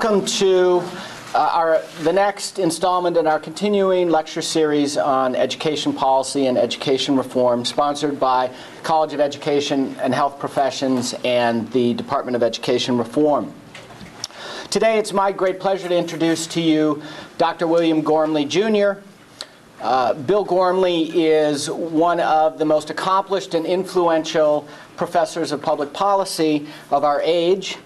Welcome to the next installment in our continuing lecture series on education policy and education reform, sponsored by College of Education and Health Professions and the Department of Education Reform. Today it's my great pleasure to introduce to you Dr. William Gormley, Jr. Bill Gormley is one of the most accomplished and influential professors of public policy of our age.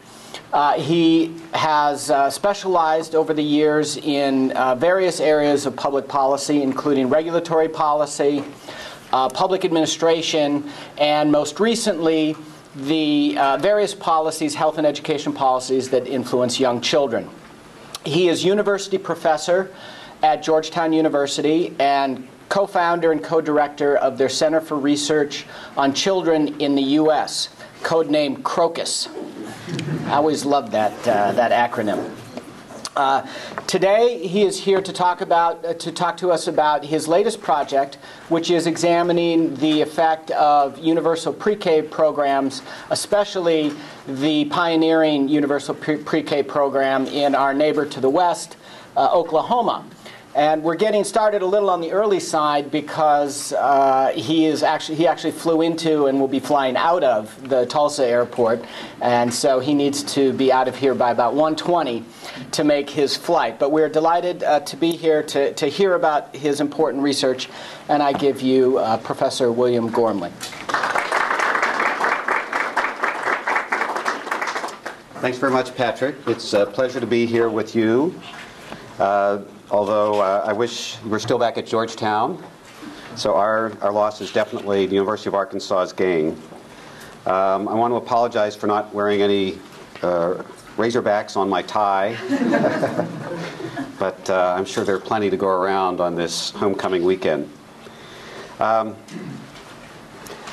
He has specialized over the years in various areas of public policy, including regulatory policy, public administration, and most recently, the various policies, health and education policies that influence young children. He is university professor at Georgetown University and co-founder and co-director of their Center for Research on Children in the U.S., codenamed CROCUS. I always loved that acronym. Today he is here to talk to us about his latest project, which is examining the effect of universal pre-K programs, especially the pioneering universal pre-K program in our neighbor to the west, Oklahoma. And we're getting started a little on the early side because he actually flew into and will be flying out of the Tulsa airport, and so he needs to be out of here by about 1:20 to make his flight. But we're delighted to be here to hear about his important research, and I give you Professor William Gormley. Thanks very much, Patrick. It's a pleasure to be here with you. Although I wish we're still back at Georgetown, so our loss is definitely the University of Arkansas's gain. I want to apologize for not wearing any Razorbacks on my tie, but I'm sure there are plenty to go around on this homecoming weekend. I'm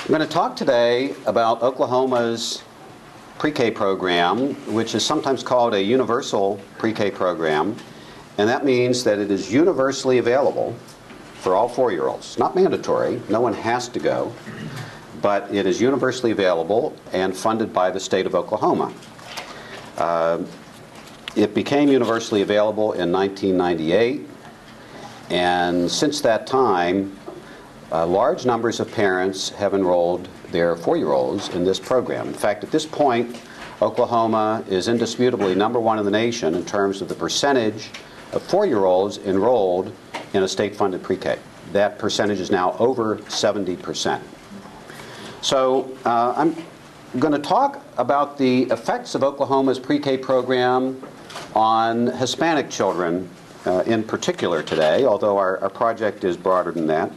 going to talk today about Oklahoma's pre-K program, which is sometimes called a universal pre-K program. And that means that it is universally available for all 4-year-olds. Not mandatory, no one has to go, but it is universally available and funded by the state of Oklahoma. It became universally available in 1998, and since that time, large numbers of parents have enrolled their 4-year-olds in this program. In fact, at this point, Oklahoma is indisputably #1 in the nation in terms of the percentage of 4-year-olds enrolled in a state-funded pre-K. That percentage is now over 70%. So I'm going to talk about the effects of Oklahoma's pre-K program on Hispanic children in particular today, although our project is broader than that.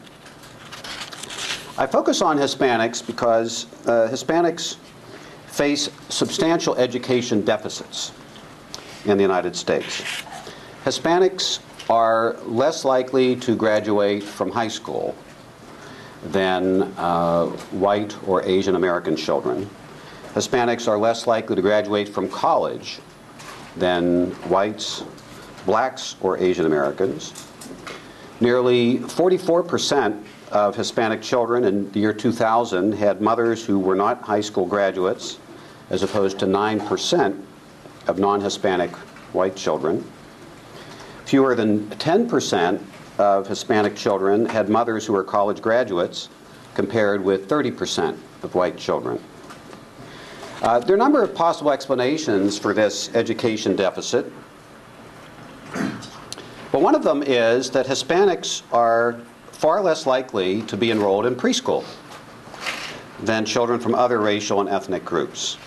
I focus on Hispanics because Hispanics face substantial education deficits in the United States. Hispanics are less likely to graduate from high school than white or Asian American children. Hispanics are less likely to graduate from college than whites, blacks, or Asian Americans. Nearly 44% of Hispanic children in the year 2000 had mothers who were not high school graduates, as opposed to 9% of non-Hispanic white children. Fewer than 10% of Hispanic children had mothers who were college graduates, compared with 30% of white children. There are a number of possible explanations for this education deficit, but one of them is that Hispanics are far less likely to be enrolled in preschool than children from other racial and ethnic groups.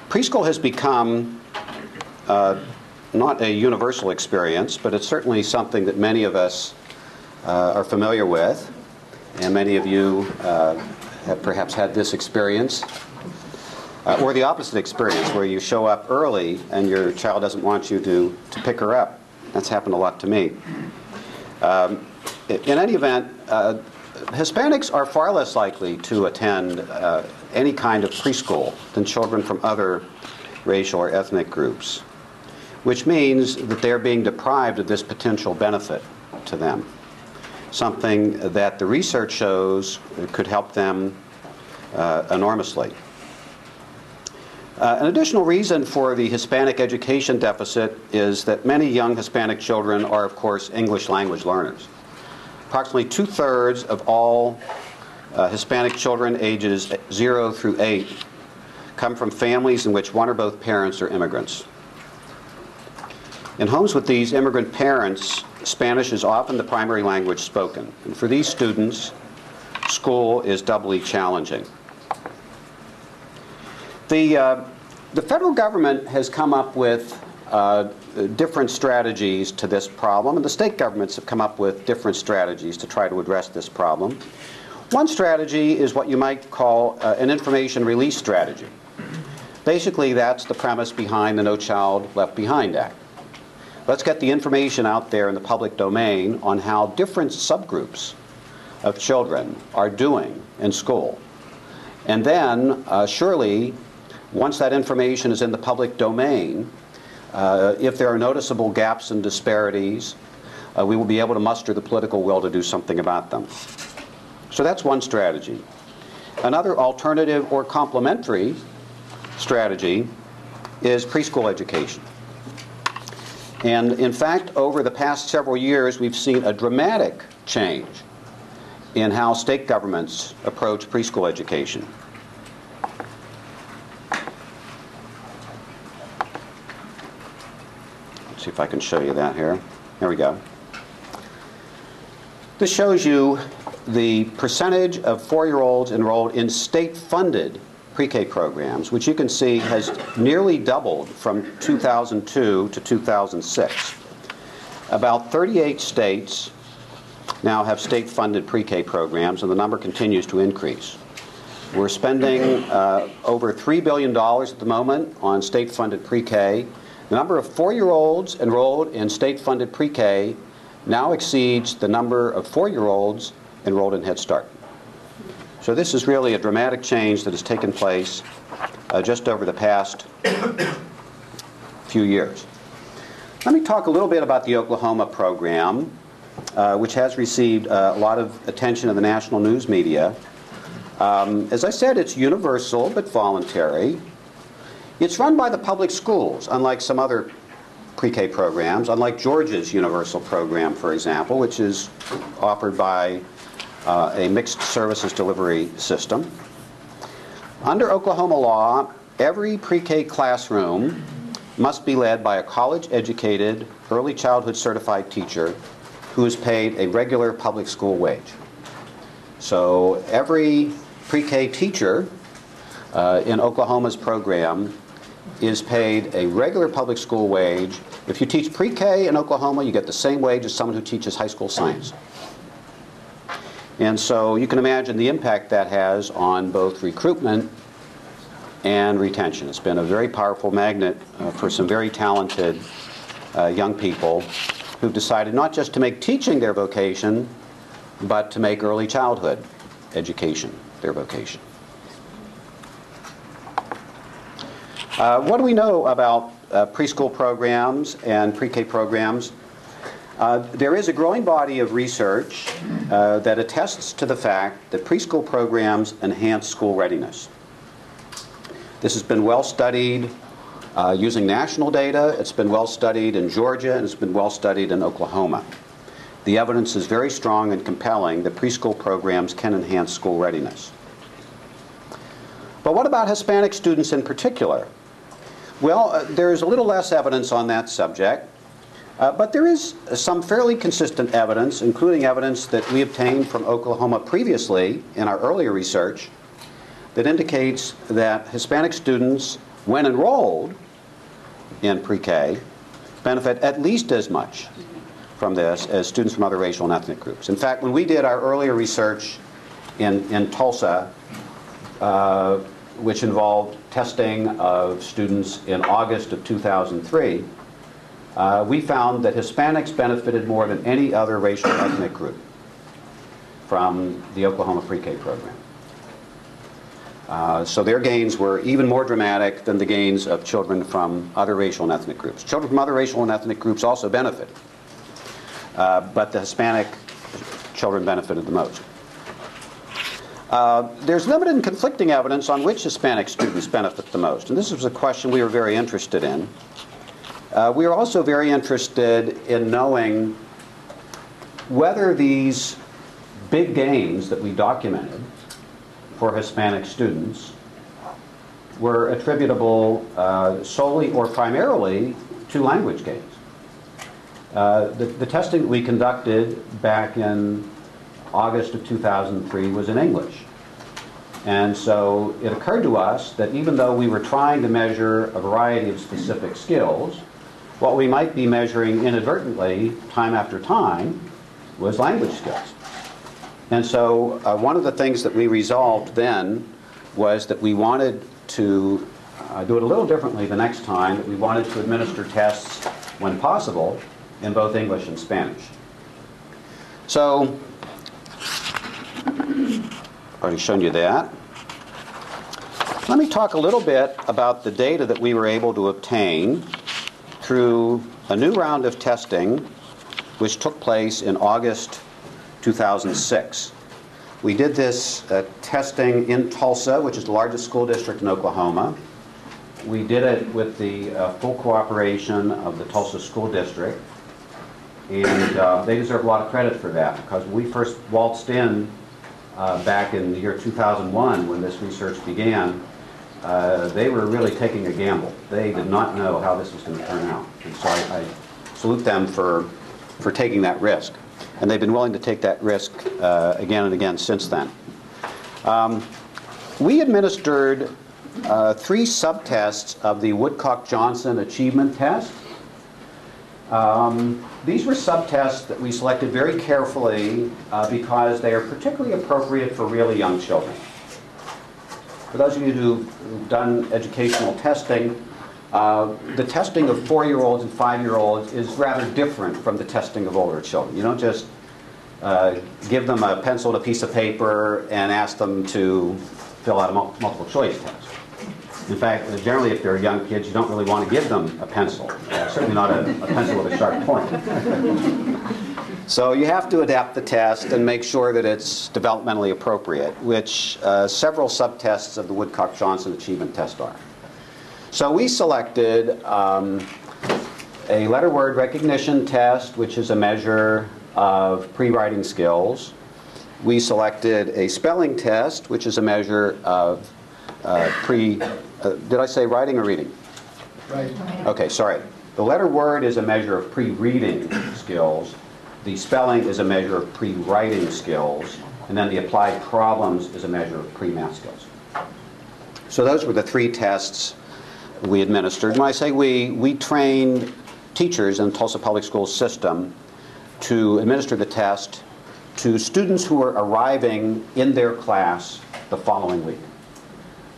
Preschool has become not a universal experience, but it's certainly something that many of us are familiar with, and many of you have perhaps had this experience, or the opposite experience, where you show up early and your child doesn't want you to pick her up. That's happened a lot to me. In any event, Hispanics are far less likely to attend any kind of preschool than children from other racial or ethnic groups, which means that they're being deprived of this potential benefit to them, something that the research shows could help them enormously. An additional reason for the Hispanic education deficit is that many young Hispanic children are, of course, English language learners. Approximately 2/3 of all Hispanic children ages 0 through 8 come from families in which one or both parents are immigrants. In homes with these immigrant parents, Spanish is often the primary language spoken. And for these students, school is doubly challenging. The federal government has come up with different strategies to this problem, and the state governments have come up with different strategies to try to address this problem. One strategy is what you might call an information release strategy. Basically, that's the premise behind the No Child Left Behind Act. Let's get the information out there in the public domain on how different subgroups of children are doing in school. And then, surely, once that information is in the public domain, if there are noticeable gaps and disparities, we will be able to muster the political will to do something about them. So that's one strategy. Another alternative or complementary strategy is preschool education. And in fact, over the past several years, we've seen a dramatic change in how state governments approach preschool education. Let's see if I can show you that here. There we go. This shows you the percentage of 4-year-olds enrolled in state-funded pre-K programs, which you can see has nearly doubled from 2002 to 2006. About 38 states now have state-funded pre-K programs, and the number continues to increase. We're spending over $3 billion at the moment on state-funded pre-K. The number of 4-year-olds enrolled in state-funded pre-K now exceeds the number of 4-year-olds enrolled in Head Start. So this is really a dramatic change that has taken place just over the past few years. Let me talk a little bit about the Oklahoma program, which has received a lot of attention in the national news media. As I said, it's universal but voluntary. It's run by the public schools, unlike some other pre-K programs, unlike Georgia's universal program, for example, which is offered by a mixed services delivery system. Under Oklahoma law, every pre-K classroom must be led by a college-educated, early childhood certified teacher who is paid a regular public school wage. So every pre-K teacher in Oklahoma's program is paid a regular public school wage. If you teach pre-K in Oklahoma, you get the same wage as someone who teaches high school science. And so you can imagine the impact that has on both recruitment and retention. It's been a very powerful magnet for some very talented young people who've decided not just to make teaching their vocation, but to make early childhood education their vocation. What do we know about preschool programs and pre-K programs? There is a growing body of research that attests to the fact that preschool programs enhance school readiness. This has been well studied using national data. It's been well studied in Georgia, and it's been well studied in Oklahoma. The evidence is very strong and compelling that preschool programs can enhance school readiness. But what about Hispanic students in particular? Well, there's a little less evidence on that subject. But there is some fairly consistent evidence, including evidence that we obtained from Oklahoma previously in our earlier research, that indicates that Hispanic students, when enrolled in pre-K, benefit at least as much from this as students from other racial and ethnic groups. In fact, when we did our earlier research in Tulsa, which involved testing of students in August of 2003, we found that Hispanics benefited more than any other racial ethnic group from the Oklahoma pre-K program. So their gains were even more dramatic than the gains of children from other racial and ethnic groups. Children from other racial and ethnic groups also benefited, but the Hispanic children benefited the most. There's limited and conflicting evidence on which Hispanic students benefit the most, and this was a question we were very interested in. We are also very interested in knowing whether these big gains that we documented for Hispanic students were attributable solely or primarily to language gains. The testing that we conducted back in August of 2003 was in English. And so it occurred to us that even though we were trying to measure a variety of specific skills, what we might be measuring inadvertently, time after time, was language skills. And so one of the things that we resolved then was that we wanted to do it a little differently the next time, that we wanted to administer tests, when possible, in both English and Spanish. So, I've already shown you that. Let me talk a little bit about the data that we were able to obtain through a new round of testing which took place in August 2006. We did this testing in Tulsa, which is the largest school district in Oklahoma. We did it with the full cooperation of the Tulsa School District, and they deserve a lot of credit for that, because when we first waltzed in back in the year 2001 when this research began, they were really taking a gamble. They did not know how this was going to turn out, and so I salute them for taking that risk. And they've been willing to take that risk again and again since then. We administered 3 subtests of the Woodcock-Johnson Achievement Test. These were subtests that we selected very carefully because they are particularly appropriate for really young children. For those of you who've done educational testing, the testing of 4-year-olds and 5-year-olds is rather different from the testing of older children. You don't just give them a pencil and a piece of paper and ask them to fill out a multiple choice test. In fact, generally if they're young kids, you don't really want to give them a pencil, certainly not a pencil with a sharp point. So you have to adapt the test and make sure that it's developmentally appropriate, which several subtests of the Woodcock-Johnson Achievement Test are. So we selected a letter word recognition test, which is a measure of pre-writing skills. We selected a spelling test, which is a measure of did I say writing or reading? Right. Okay, sorry. The letter word is a measure of pre-reading skills. The spelling is a measure of pre-writing skills. And then the applied problems is a measure of pre-math skills. So those were the 3 tests we administered. When I say we trained teachers in the Tulsa Public Schools system to administer the test to students who were arriving in their class the following week.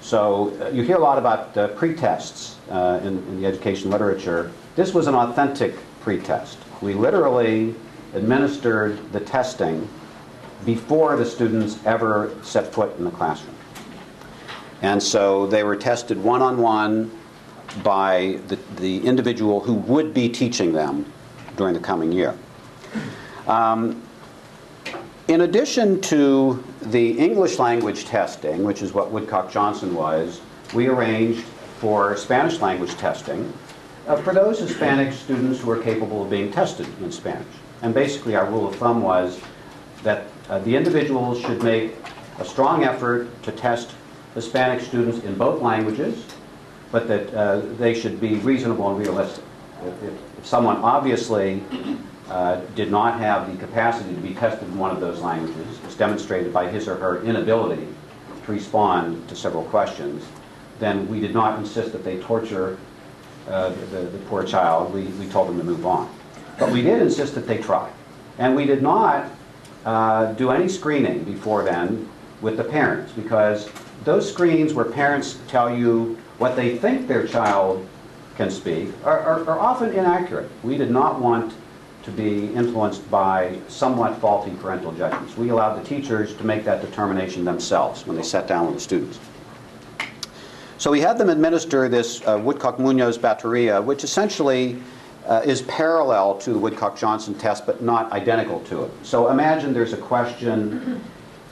So you hear a lot about pre-tests in the education literature. This was an authentic pre-test. We literally administered the testing before the students ever set foot in the classroom. And so they were tested one-on-one by the individual who would be teaching them during the coming year. In addition to the English language testing, which is what Woodcock-Johnson was, we arranged for Spanish language testing for those Hispanic students who are capable of being tested in Spanish. And basically our rule of thumb was that the individuals should make a strong effort to test Hispanic students in both languages, but that they should be reasonable and realistic. If someone obviously did not have the capacity to be tested in one of those languages, as demonstrated by his or her inability to respond to several questions, then we did not insist that they torture the poor child. We told them to move on. But we did insist that they try. And we did not do any screening before then with the parents, because those screens where parents tell you what they think their child can speak are often inaccurate. We did not want to be influenced by somewhat faulty parental judgments. We allowed the teachers to make that determination themselves when they sat down with the students. So we had them administer this Woodcock-Munoz Bateria, which essentially is parallel to the Woodcock-Johnson test, but not identical to it. So imagine there's a question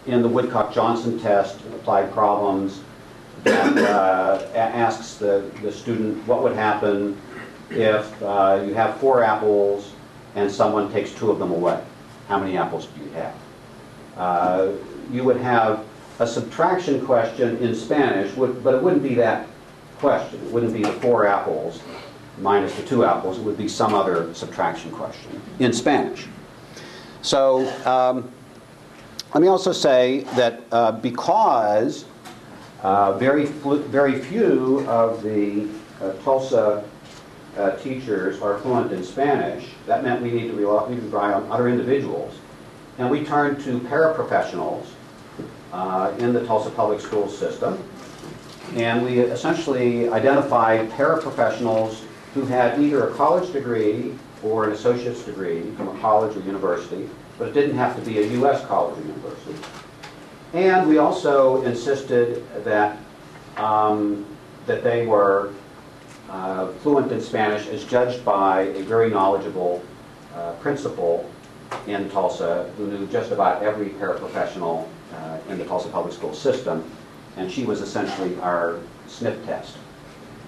in the Woodcock-Johnson test, applied problems, that asks the student what would happen if you have 4 apples and someone takes 2 of them away. How many apples do you have? You would have a subtraction question in Spanish, but it wouldn't be that question. It wouldn't be the 4 apples minus the 2 apples. It would be some other subtraction question in Spanish. So let me also say that because very few of the Tulsa teachers are fluent in Spanish, that meant we need to rely on other individuals. And we turned to paraprofessionals in the Tulsa public school system. And we essentially identified paraprofessionals who had either a college degree or an associate's degree from a college or university, but it didn't have to be a U.S. college or university. And we also insisted that, that they were fluent in Spanish as judged by a very knowledgeable principal in Tulsa who knew just about every paraprofessional in the Tulsa public school system. And she was essentially our sniff test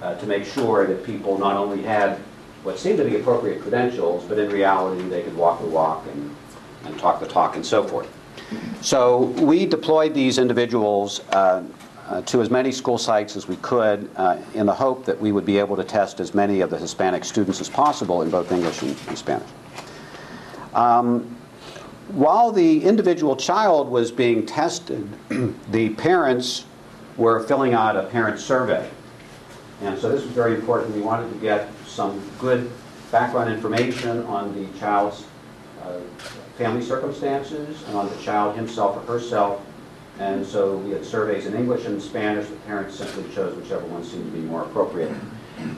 to make sure that people not only had what seemed to be appropriate credentials, but in reality they could walk the walk and talk the talk and so forth. So we deployed these individuals to as many school sites as we could in the hope that we would be able to test as many of the Hispanic students as possible in both English and Spanish. While the individual child was being tested, the parents were filling out a parent survey. And so this was very important. We wanted to get some good background information on the child's family circumstances and on the child himself or herself. And so we had surveys in English and Spanish. The parents simply chose whichever one seemed to be more appropriate.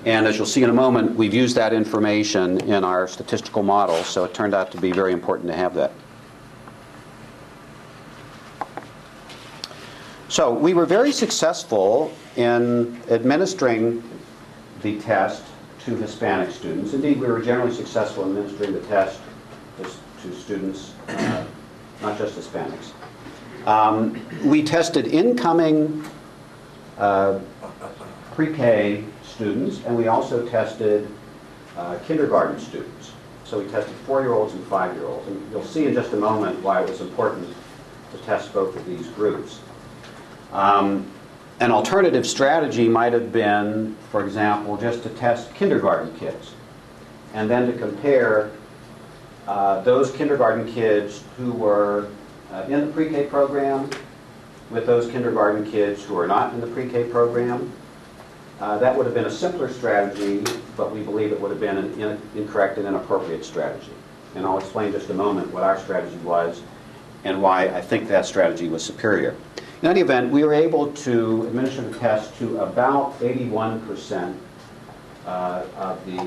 And as you'll see in a moment, we've used that information in our statistical model, so it turned out to be very important to have that. So we were very successful in administering the test to Hispanic students. Indeed, we were generally successful in administering the test to students, not just Hispanics. We tested incoming pre-K students, and we also tested kindergarten students. So we tested 4-year-olds and 5-year-olds. And you'll see in just a moment why it was important to test both of these groups. An alternative strategy might have been, for example, just to test kindergarten kids and then to compare those kindergarten kids who were in the pre-K program with those kindergarten kids who are not in the pre-K program. That would have been a simpler strategy, but we believe it would have been an incorrect and inappropriate strategy. And I'll explain in just a moment what our strategy was and why I think that strategy was superior. In any event, we were able to administer the test to about 81% of the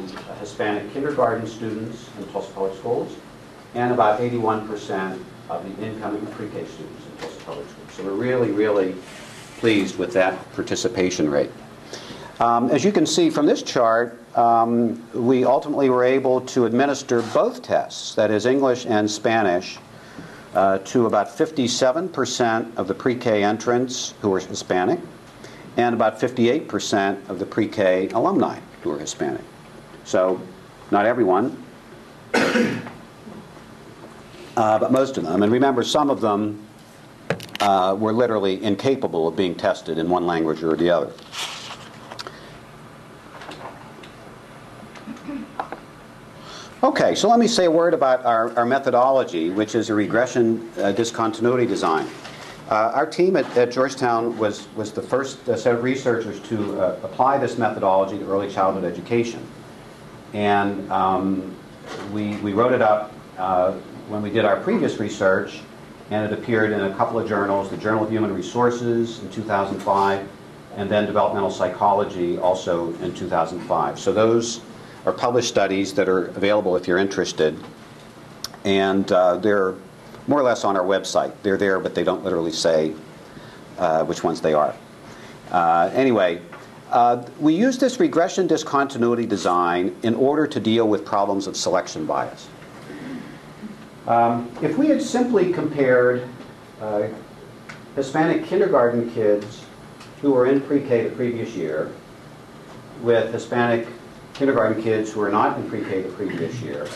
Hispanic kindergarten students in Tulsa Public Schools and about 81% of the incoming pre-K students in Tulsa Public Schools. So we're really, really pleased with that participation rate. As you can see from this chart, we ultimately were able to administer both tests, that is English and Spanish, to about 57% of the pre-K entrants who were Hispanic and about 58% of the pre-K alumni who were Hispanic. So not everyone, but most of them. And remember, some of them were literally incapable of being tested in one language or the other. Okay, so let me say a word about our methodology, which is a regression discontinuity design. Our team at Georgetown was the first set of researchers to apply this methodology to early childhood education. And we wrote it up when we did our previous research, and it appeared in a couple of journals, the Journal of Human Resources in 2005, and then Developmental Psychology also in 2005. So those are published studies that are available if you're interested, and they're more or less on our website. They're there, but they don't literally say which ones they are. Anyway, we use this regression discontinuity design in order to deal with problems of selection bias. If we had simply compared Hispanic kindergarten kids who were in pre-K the previous year with Hispanic kindergarten kids who were not in pre-K the previous year,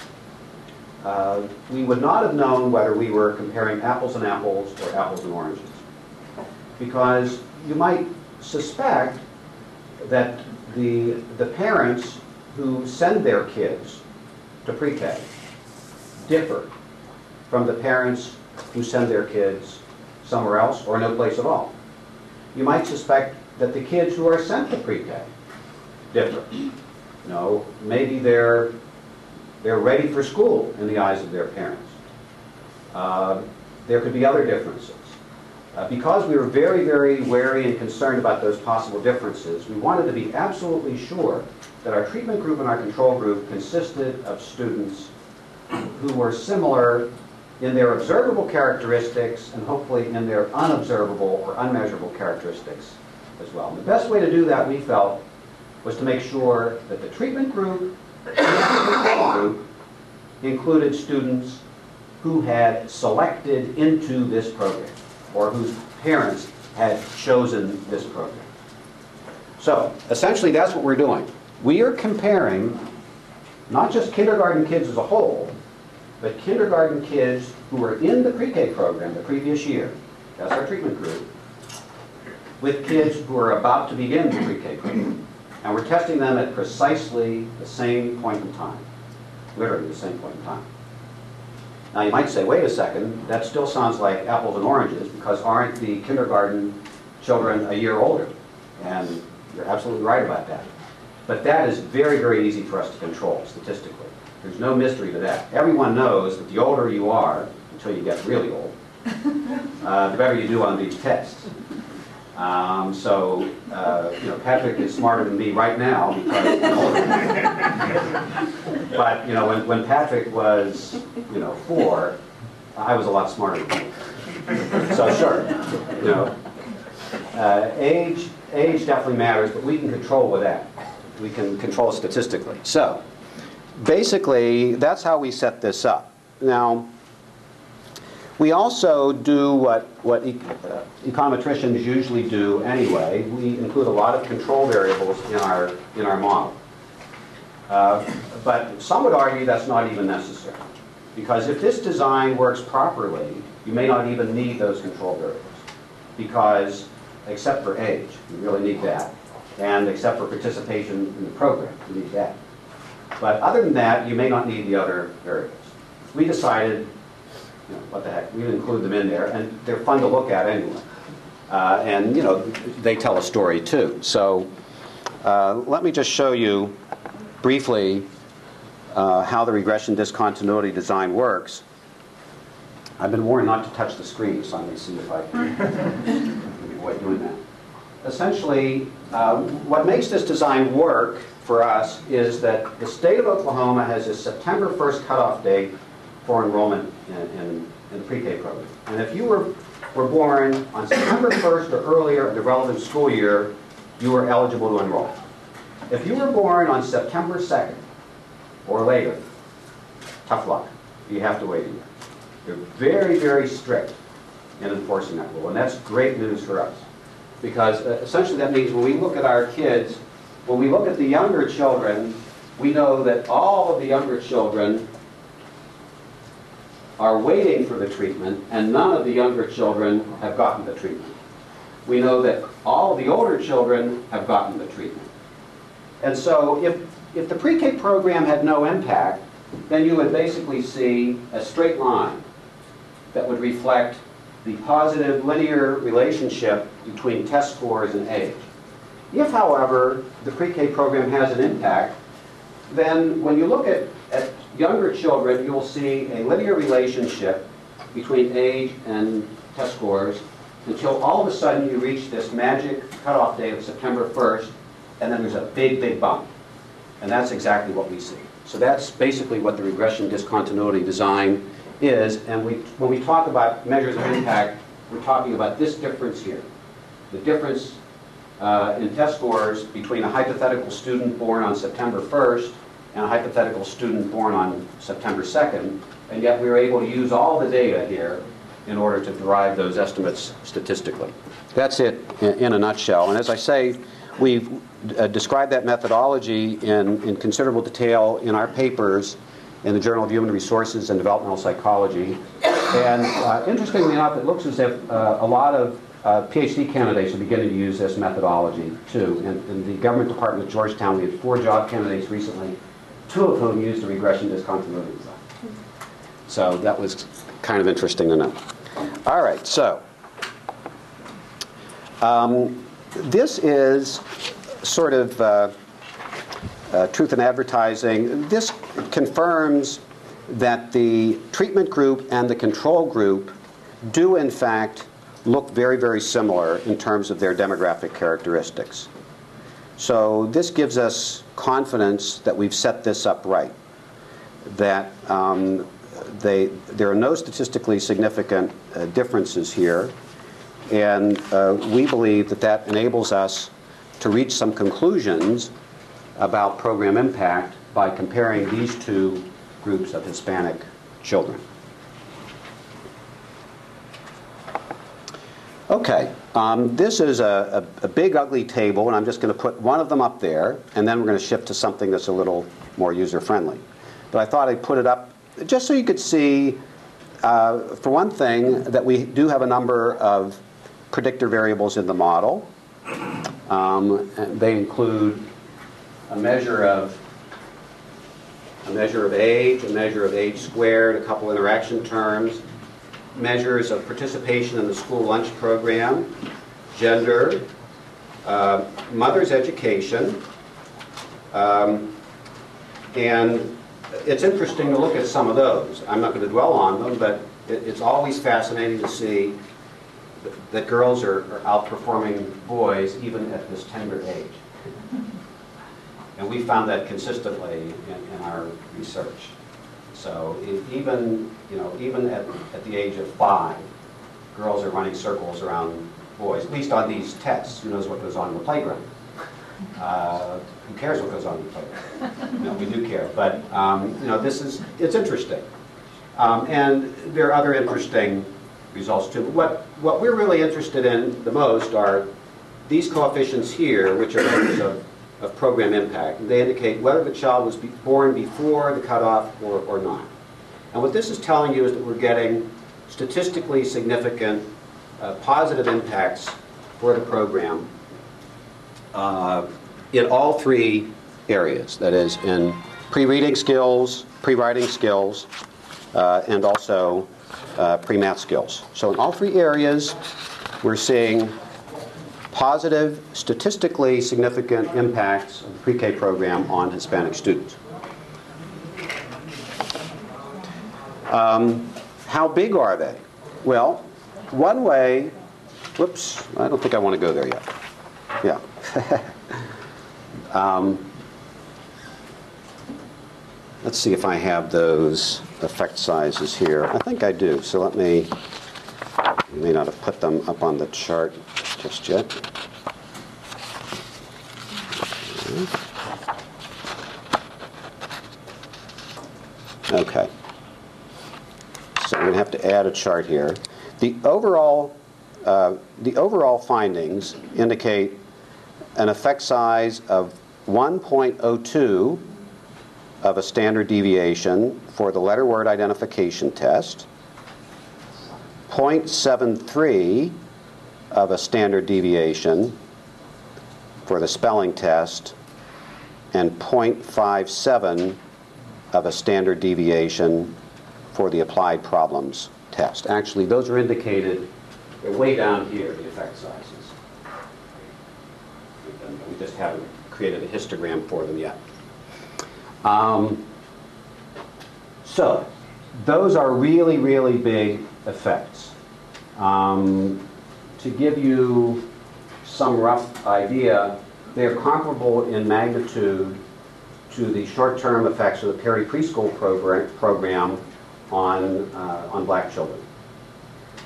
we would not have known whether we were comparing apples and apples or apples and oranges. Because you might suspect that the parents who send their kids to pre-K differ from the parents who send their kids somewhere else or no place at all. You might suspect that the kids who are sent to pre-K differ. You know, maybe they're ready for school in the eyes of their parents. There could be other differences. Because we were very, very wary and concerned about those possible differences, we wanted to be absolutely sure that our treatment group and our control group consisted of students who were similar in their observable characteristics and hopefully in their unobservable or unmeasurable characteristics as well. And the best way to do that, we felt, was to make sure that the treatment group and the control group included students who had selected into this program or whose parents had chosen this program. So, essentially that's what we're doing. We are comparing not just kindergarten kids as a whole, but kindergarten kids who were in the pre-K program the previous year, that's our treatment group, with kids who are about to begin the pre-K program. And we're testing them at precisely the same point in time, literally the same point in time. Now you might say, wait a second, that still sounds like apples and oranges, because aren't the kindergarten children a year older? And you're absolutely right about that. But that is very, very easy for us to control statistically. There's no mystery to that. Everyone knows that the older you are, until you get really old, the better you do on these tests. You know, Patrick is smarter than me right now because I'm older than him. But, you know, when Patrick was, 4, I was a lot smarter than him. So sure, age definitely matters, but we can control with that. We can control it statistically. So, basically, that's how we set this up. Now, we also do what econometricians usually do anyway. We include a lot of control variables in our model. But some would argue that's not even necessary. Because if this design works properly, you may not even need those control variables. Because, except for age, you really need that. And except for participation in the program, you need that. But other than that, you may not need the other variables. We decided, what the heck, we include them in there, and they're fun to look at anyway. And, they tell a story too. So let me just show you briefly how the regression discontinuity design works. I've been warned not to touch the screen, so I'm going to see if I can avoid doing that. Essentially, what makes this design work for us is that the state of Oklahoma has a September 1st cutoff date for enrollment in the pre-K program. And if you were born on September 1st or earlier in the relevant school year, you were eligible to enroll. If you were born on September 2nd or later, tough luck. You have to wait a year. They're very, very strict in enforcing that rule, and that's great news for us. Because essentially that means when we look at our kids, when we look at the younger children, we know that all of the younger children are waiting for the treatment, and none of the younger children have gotten the treatment. We know that all of the older children have gotten the treatment. And so if the pre-K program had no impact, then you would basically see a straight line that would reflect the positive linear relationship between test scores and age. If, however, the pre-K program has an impact, then when you look at younger children, you will see a linear relationship between age and test scores until all of a sudden you reach this magic cutoff date of September 1st, and then there's a big, big bump. And that's exactly what we see. So that's basically what the regression discontinuity design is. And when we talk about measures of impact, we're talking about this difference here. The difference in test scores between a hypothetical student born on September 1st and a hypothetical student born on September 2nd. And yet we were able to use all the data here in order to derive those estimates statistically. That's it in a nutshell. And as I say, we've described that methodology in considerable detail in our papers in the Journal of Human Resources and Developmental Psychology. And interestingly enough, it looks as if a lot of PhD candidates are beginning to use this methodology too. In the government department at Georgetown, we had 4 job candidates recently, 2 of whom used the regression discontinuity design. So that was kind of interesting to know. All right, so this is sort of truth in advertising. This confirms that the treatment group and the control group do in fact look very, very similar in terms of their demographic characteristics. So this gives us confidence that we've set this up right, that there are no statistically significant differences here, and we believe that that enables us to reach some conclusions about program impact by comparing these 2 groups of Hispanic children. Okay, this is a big ugly table, and I'm just going to put one of them up there, and then we're going to shift to something that's a little more user-friendly. But I thought I'd put it up just so you could see, for one thing, that we do have a number of predictor variables in the model. And they include a measure of age, a measure of age squared, a couple interaction terms, measures of participation in the school lunch program, gender, mother's education, and it's interesting to look at some of those. I'm not going to dwell on them, but it's always fascinating to see that girls are outperforming boys even at this tender age. And we found that consistently in our research. So even at the age of 5, girls are running circles around boys, at least on these tests. Who knows what goes on in the playground? Who cares what goes on in the playground? No, we do care. But it's interesting. And there are other interesting results too. But what we're really interested in the most are these coefficients here, which are measures of program impact. They indicate whether the child was born before the cutoff or not. And what this is telling you is that we're getting statistically significant positive impacts for the program in all 3 areas. That is, in pre-reading skills, pre-writing skills, and also pre-math skills. So in all 3 areas, we're seeing positive, statistically significant impacts of the pre-K program on Hispanic students. How big are they? Well, one way, whoops, I don't think I want to go there yet. Yeah. Let's see if I have those effect sizes here. I think I do, so I may not have put them up on the chart just yet. Okay. So I'm going to have to add a chart here. The overall findings indicate an effect size of 1.02 of a standard deviation for the letter word identification test, 0.73 of a standard deviation for the spelling test, and 0.57 of a standard deviation for the applied problems test. Actually, those are indicated, they're way down here, the effect sizes. We just haven't created a histogram for them yet. So, those are really, really big effects. To give you some rough idea, they are comparable in magnitude to the short-term effects of the peri-preschool program on black children.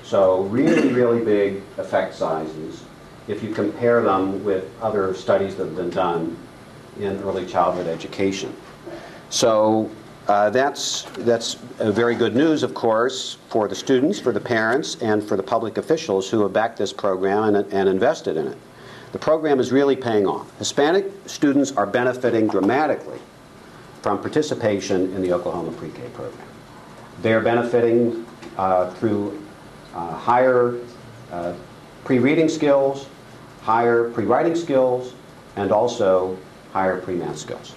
So really, really big effect sizes if you compare them with other studies that have been done in early childhood education. So That's very good news, of course, for the students, for the parents, and for the public officials who have backed this program and invested in it. The program is really paying off. Hispanic students are benefiting dramatically from participation in the Oklahoma pre-K program. They are benefiting through higher pre-reading skills, higher pre-writing skills, and also higher pre-math skills.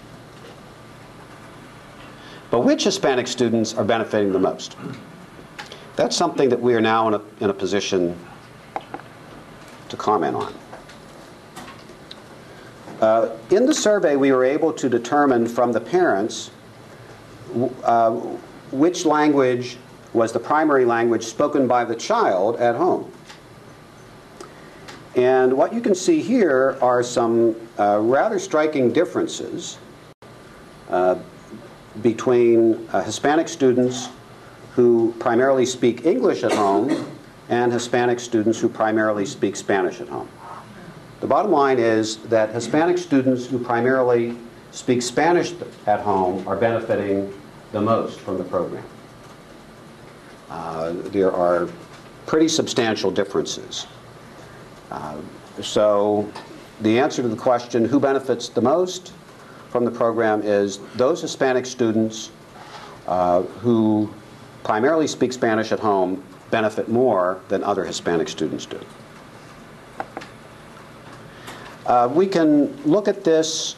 But which Hispanic students are benefiting the most? That's something that we are now in a position to comment on. In the survey, we were able to determine from the parents which language was the primary language spoken by the child at home. And what you can see here are some rather striking differences between Hispanic students who primarily speak English at home and Hispanic students who primarily speak Spanish at home. The bottom line is that Hispanic students who primarily speak Spanish at home are benefiting the most from the program. There are pretty substantial differences. So the answer to the question, who benefits the most from the program, is those Hispanic students who primarily speak Spanish at home benefit more than other Hispanic students do. We can look at this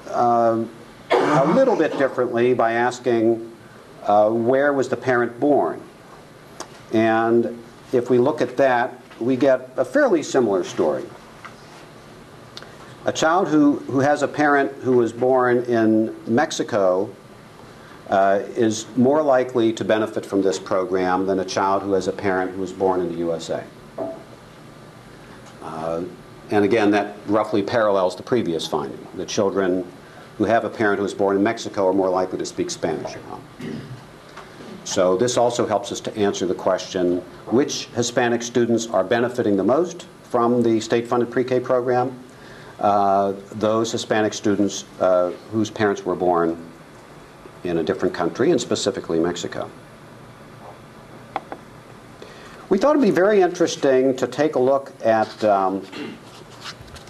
a little bit differently by asking where was the parent born? And if we look at that, we get a fairly similar story. A child who has a parent who was born in Mexico is more likely to benefit from this program than a child who has a parent who was born in the USA. And again, that roughly parallels the previous finding. The children who have a parent who was born in Mexico are more likely to speak Spanish at home. So this also helps us to answer the question, which Hispanic students are benefiting the most from the state-funded pre-K program? Those Hispanic students whose parents were born in a different country, and specifically Mexico. We thought it would be very interesting to take a look at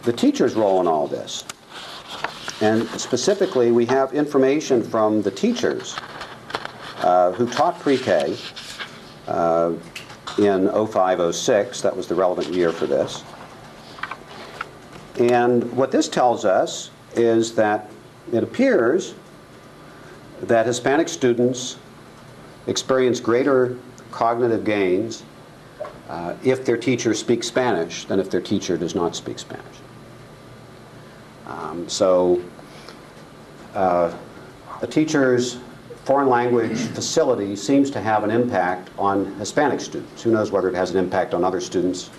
the teacher's role in all this. And specifically, we have information from the teachers who taught pre-K in 05-06. That was the relevant year for this. And what this tells us is that it appears that Hispanic students experience greater cognitive gains if their teacher speaks Spanish than if their teacher does not speak Spanish. So a teacher's foreign language facility seems to have an impact on Hispanic students. Who knows whether it has an impact on other students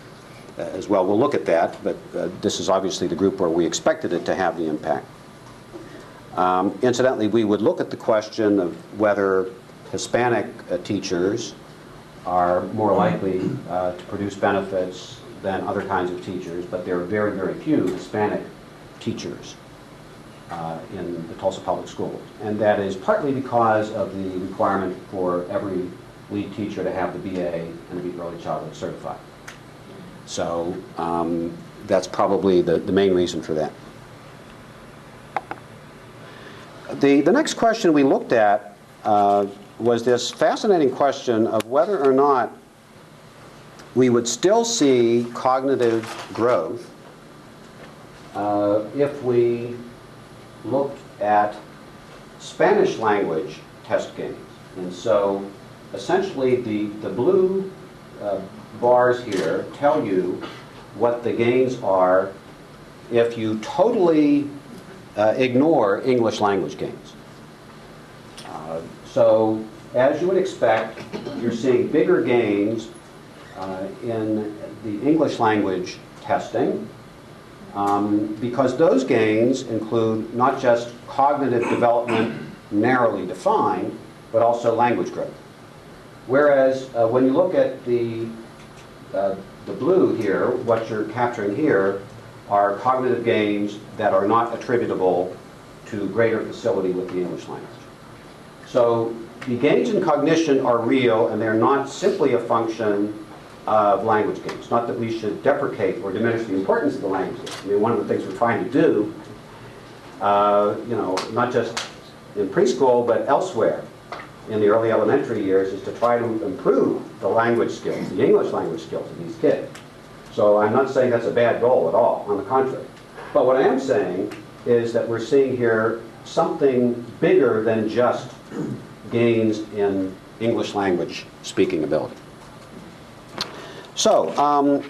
as well. We'll look at that, but this is obviously the group where we expected it to have the impact. Incidentally, we would look at the question of whether Hispanic teachers are more likely to produce benefits than other kinds of teachers, but there are very, very few Hispanic teachers in the Tulsa Public Schools. And that is partly because of the requirement for every lead teacher to have the BA and to be early childhood certified. So that's probably the main reason for that. The next question we looked at was this fascinating question of whether or not we would still see cognitive growth if we looked at Spanish language test gains. And so essentially the blue bars here tell you what the gains are if you totally ignore English language gains. So as you would expect, you're seeing bigger gains in the English language testing because those gains include not just cognitive development narrowly defined, but also language growth. Whereas when you look at the blue here, what you're capturing here are cognitive gains that are not attributable to greater facility with the English language. So the gains in cognition are real, and they're not simply a function of language gains. Not that we should deprecate or diminish the importance of the language gains. I mean, one of the things we're trying to do, not just in preschool, but elsewhere in the early elementary years, is to try to improve the language skills, the English language skills of these kids. So I'm not saying that's a bad goal at all, on the contrary. But what I am saying is that we're seeing here something bigger than just gains in English language speaking ability. So,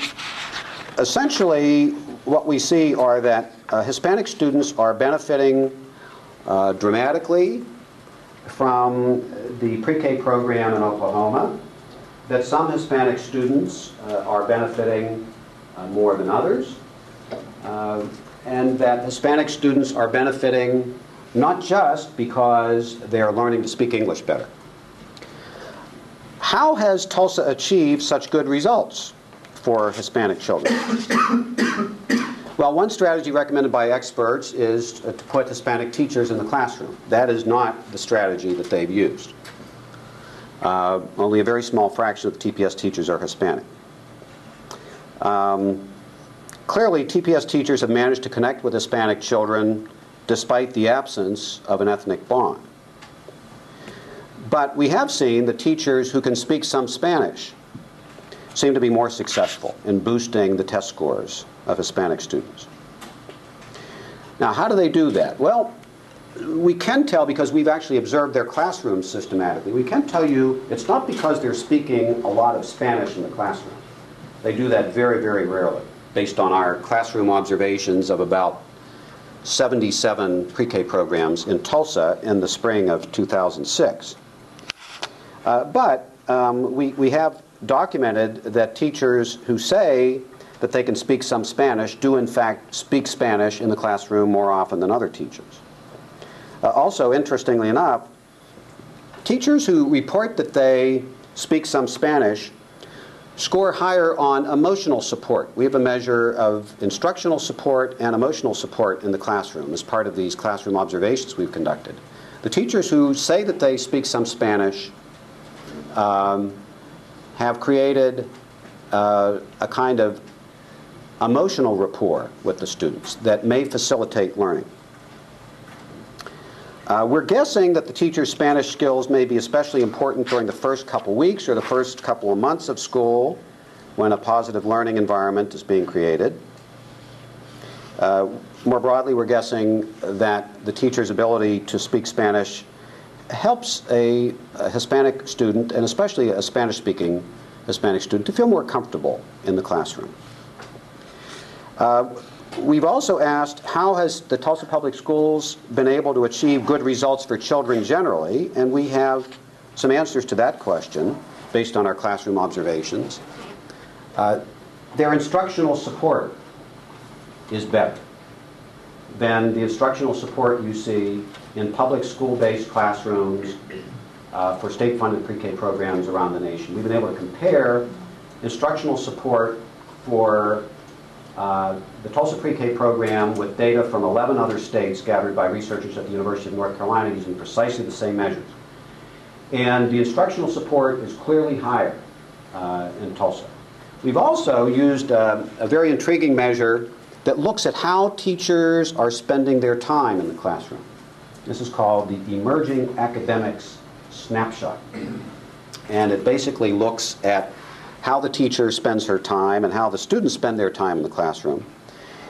essentially, what we see are that Hispanic students are benefiting dramatically from the pre-K program in Oklahoma, that some Hispanic students are benefiting more than others, and that Hispanic students are benefiting not just because they are learning to speak English better. How has Tulsa achieved such good results for Hispanic children? Well, one strategy recommended by experts is to put Hispanic teachers in the classroom. That is not the strategy that they've used. Only a very small fraction of the TPS teachers are Hispanic. Clearly, TPS teachers have managed to connect with Hispanic children despite the absence of an ethnic bond. But we have seen that teachers who can speak some Spanish seem to be more successful in boosting the test scores of Hispanic students. Now, how do they do that? Well, we can tell because we've actually observed their classrooms systematically. We can tell you it's not because they're speaking a lot of Spanish in the classroom. They do that very, very rarely, based on our classroom observations of about 77 pre-K programs in Tulsa in the spring of 2006. But we have documented that teachers who say that they can speak some Spanish do in fact speak Spanish in the classroom more often than other teachers. Also, interestingly enough, teachers who report that they speak some Spanish score higher on emotional support. We have a measure of instructional support and emotional support in the classroom as part of these classroom observations we've conducted. The teachers who say that they speak some Spanish have created a kind of emotional rapport with the students that may facilitate learning. We're guessing that the teacher's Spanish skills may be especially important during the first couple weeks or the first couple of months of school when a positive learning environment is being created. More broadly, we're guessing that the teacher's ability to speak Spanish helps a Hispanic student, and especially a Spanish-speaking Hispanic student, to feel more comfortable in the classroom. We've also asked, how has the Tulsa Public Schools been able to achieve good results for children generally? And we have some answers to that question based on our classroom observations. Their instructional support is better than the instructional support you see in public school-based classrooms for state-funded pre-K programs around the nation. We've been able to compare instructional support for the Tulsa pre-K program with data from 11 other states gathered by researchers at the University of North Carolina using precisely the same measures. And the instructional support is clearly higher in Tulsa. We've also used a very intriguing measure that looks at how teachers are spending their time in the classroom. This is called the Emerging Academics Snapshot. And it basically looks at how the teacher spends her time and how the students spend their time in the classroom.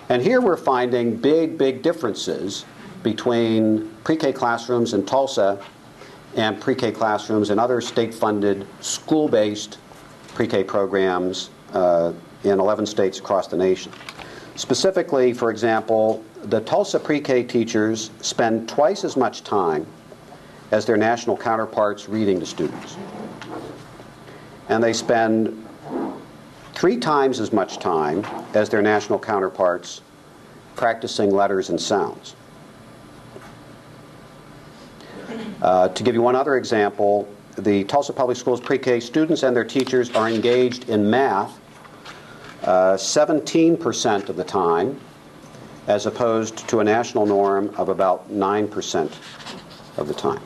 And here we're finding big, big differences between pre-K classrooms in Tulsa and pre-K classrooms in other state-funded, school-based pre-K programs in 11 states across the nation. Specifically, for example, the Tulsa pre-K teachers spend twice as much time as their national counterparts reading to students. And they spend 3 times as much time as their national counterparts practicing letters and sounds. To give you one other example, the Tulsa Public Schools pre-K students and their teachers are engaged in math 17% of the time, as opposed to a national norm of about 9% of the time.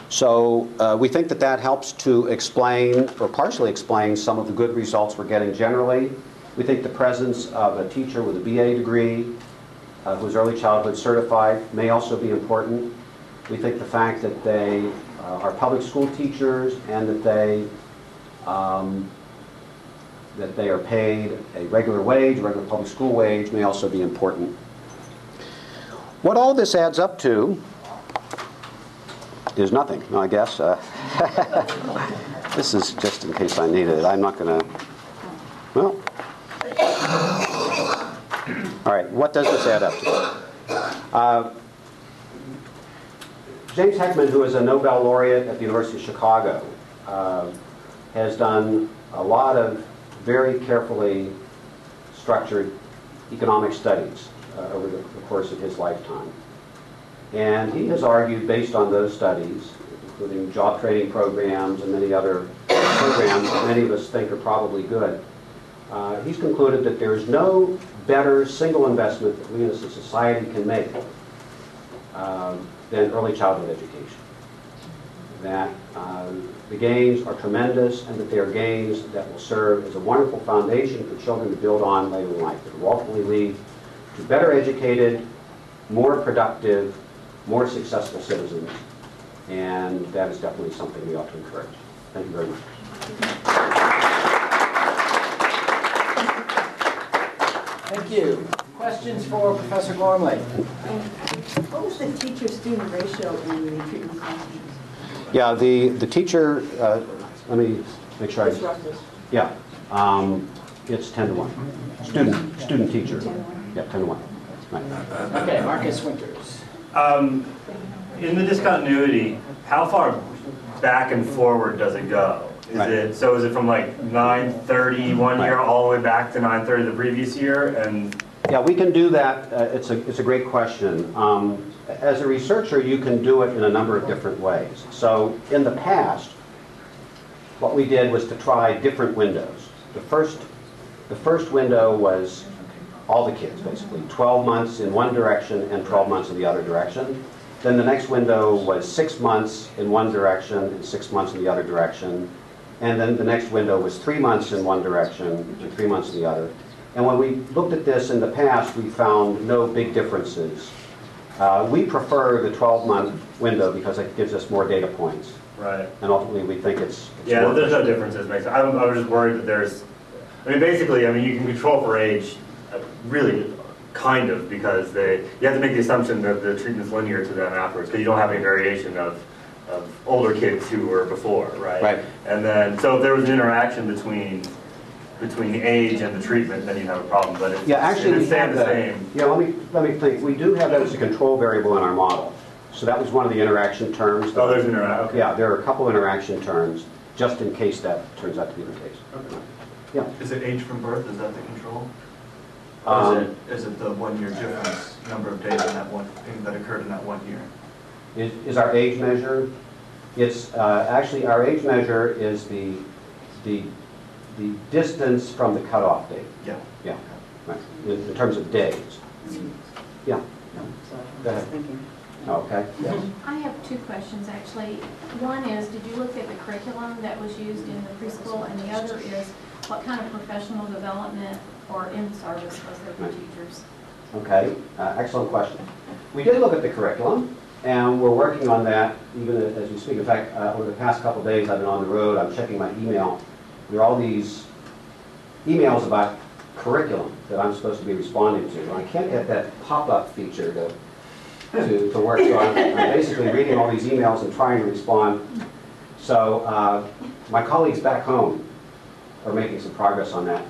So we think that that helps to explain, or partially explain, some of the good results we're getting generally. We think the presence of a teacher with a BA degree who's early childhood certified may also be important. We think the fact that they are public school teachers and that they are paid a regular wage, regular public school wage, may also be important. What all this adds up to is nothing, I guess. This is just in case I need it. I'm not going to, well. All right, what does this add up to? James Heckman, who is a Nobel laureate at the University of Chicago, has done a lot of very carefully structured economic studies over the course of his lifetime. And he has argued, based on those studies, including job training programs and many other programs that many of us think are probably good, he's concluded that there is no better single investment that we as a society can make than early childhood education. That the gains are tremendous, and that they are gains that will serve as a wonderful foundation for children to build on later in life, that will ultimately lead to better educated, more productive, more successful citizens. And that is definitely something we ought to encourage. Thank you very much. Thank you. Questions for Professor Gormley? What was the teacher-student ratio in the treatment classrooms? Yeah, the teacher, let me make sure It's roughly. yeah, it's 10 to 1. Student teacher. Yeah, 10 to 1. Right. Okay, Marcus Winters. In the discontinuity, how far back and forward does it go? Is it from like 9:30 one year all the way back to 9:30 the previous year? And yeah, we can do that. It's a great question. As a researcher, you can do it in a number of different ways. So in the past, what we did was to try different windows. The first window was all the kids, basically, 12 months in one direction and 12 months in the other direction. Then the next window was 6 months in one direction and 6 months in the other direction. And then the next window was 3 months in one direction and 3 months in the other. And when we looked at this in the past, we found no big differences. We prefer the 12-month window because it gives us more data points. right. And ultimately, we think it's Yeah, more there's no efficient. differences. I was just worried that there's. I mean, basically, you can control for age, really, kind of, because you have to make the assumption that the treatment's linear to them afterwards, because you don't have any variation of older kids who were before, right? Right. And then, so if there was an interaction between the age and the treatment, then you'd have a problem. But if, Yeah, actually, if we it's staying have the that. same. Yeah, let me think. We do have that as a control variable in our model. So that was one of the interaction terms. Oh, there's an interaction. Okay. Yeah, there are a couple interaction terms, just in case that turns out to be the case. Okay. Yeah. Is it age from birth? Is that the control? Um, Or is it the 1 year difference, number of days in that one thing that occurred in that 1 year? Is our age measure? It's actually our age measure is the distance from the cutoff date. Yeah. Yeah, right. In terms of days. Yeah. No, sorry. Go ahead. Thinking. Okay. Yeah. I have two questions, actually. One is, did you look at the curriculum that was used in the preschool? And the other is, what kind of professional development or in-service was there for teachers? Okay. Excellent question. We did look at the curriculum, and we're working on that even as we speak. In fact, over the past couple of days, I've been on the road. I'm checking my email. There are all these emails about curriculum that I'm supposed to be responding to. And I can't get that pop-up feature to work. So I'm basically reading all these emails and trying to respond. So my colleagues back home are making some progress on that.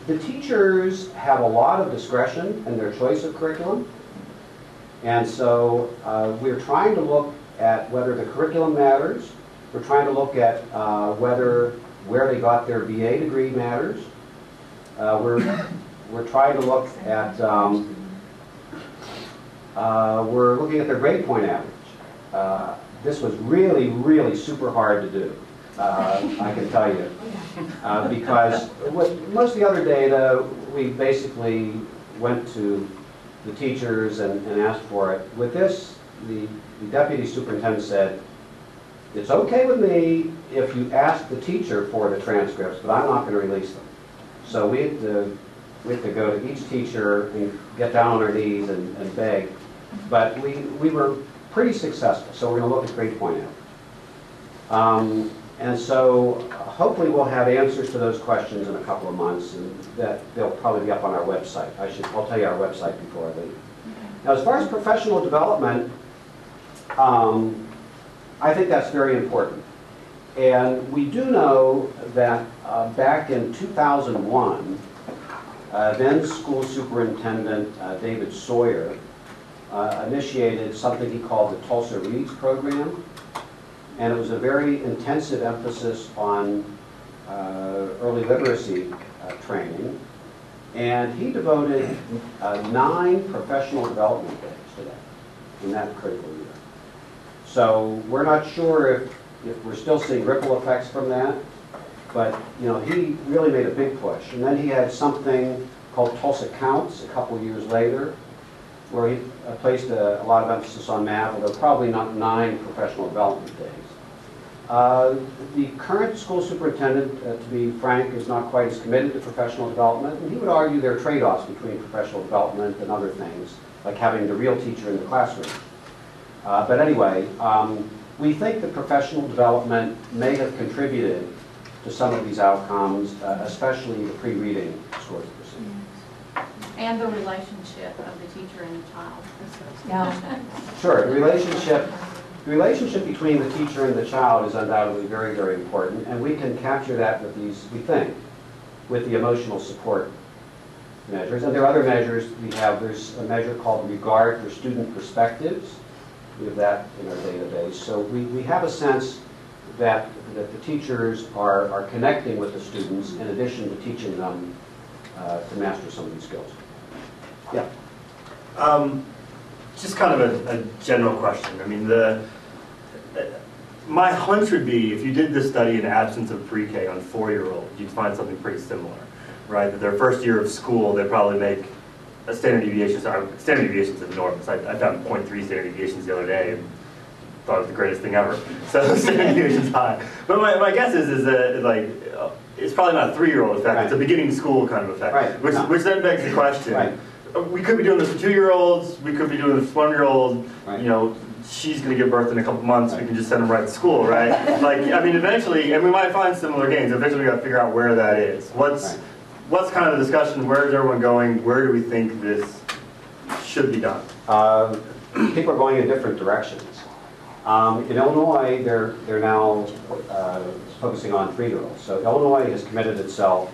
The teachers have a lot of discretion in their choice of curriculum. And so we're trying to look at whether the curriculum matters. We're trying to look at where they got their BA degree matters. We're trying to look at, we're looking at their grade point average. This was really, really super hard to do, I can tell you. Because with most of the other data, we basically went to the teachers and asked for it. With this, the deputy superintendent said, it's okay with me if you ask the teacher for the transcripts, but I'm not going to release them. So we had to go to each teacher and get down on our knees and beg. But we were pretty successful, so we're going to look at grade point average. And so hopefully we'll have answers to those questions in a couple of months, and that they'll probably be up on our website. I'll tell you our website before I leave. Now, as far as professional development, I think that's very important. And we do know that back in 2001, then school superintendent David Sawyer initiated something he called the Tulsa Reads program. And it was a very intensive emphasis on early literacy training. And he devoted 9 professional development days to that in that critical year. So we're not sure if we're still seeing ripple effects from that, but you know, he really made a big push. And then he had something called Tulsa Counts a couple years later, where he placed a lot of emphasis on math, although probably not 9 professional development days. The current school superintendent, to be frank, is not quite as committed to professional development, and he would argue there are trade-offs between professional development and other things, like having the real teacher in the classroom. But anyway, we think that professional development may have contributed to some of these outcomes, especially the pre-reading scores. And the relationship of the teacher and the child. Yeah. Sure, the relationship between the teacher and the child is undoubtedly very, very important, and we can capture that with these, we think, with the emotional support measures. And there are other measures we have. There's a measure called Regard for Student Perspectives. We have that in our database. So we have a sense that the teachers are connecting with the students in addition to teaching them to master some of these skills. Yeah. Just kind of a general question. I mean, my hunch would be if you did this study in absence of pre-K on 4-year-olds, you'd find something pretty similar, right? That their first year of school, they probably make a standard deviation. Standard deviations is enormous. I found 0.3 standard deviations the other day and thought it was the greatest thing ever. So standard deviation's high. But my guess is that like it's probably not a 3-year-old effect. Right. It's a beginning school kind of effect. Right. Which then begs the question. Right. We could be doing this for 2-year-olds. We could be doing this for 1-year-old. Right. You know, she's going to give birth in a couple months. Right. We can just send them right to school, right? Like, I mean, eventually, and we might find similar gains. Eventually, we got to figure out where that is. What's kind of the discussion? Where is everyone going? Where do we think this should be done? People are going in different directions. In Illinois, they're now focusing on 3-year-olds. So Illinois has committed itself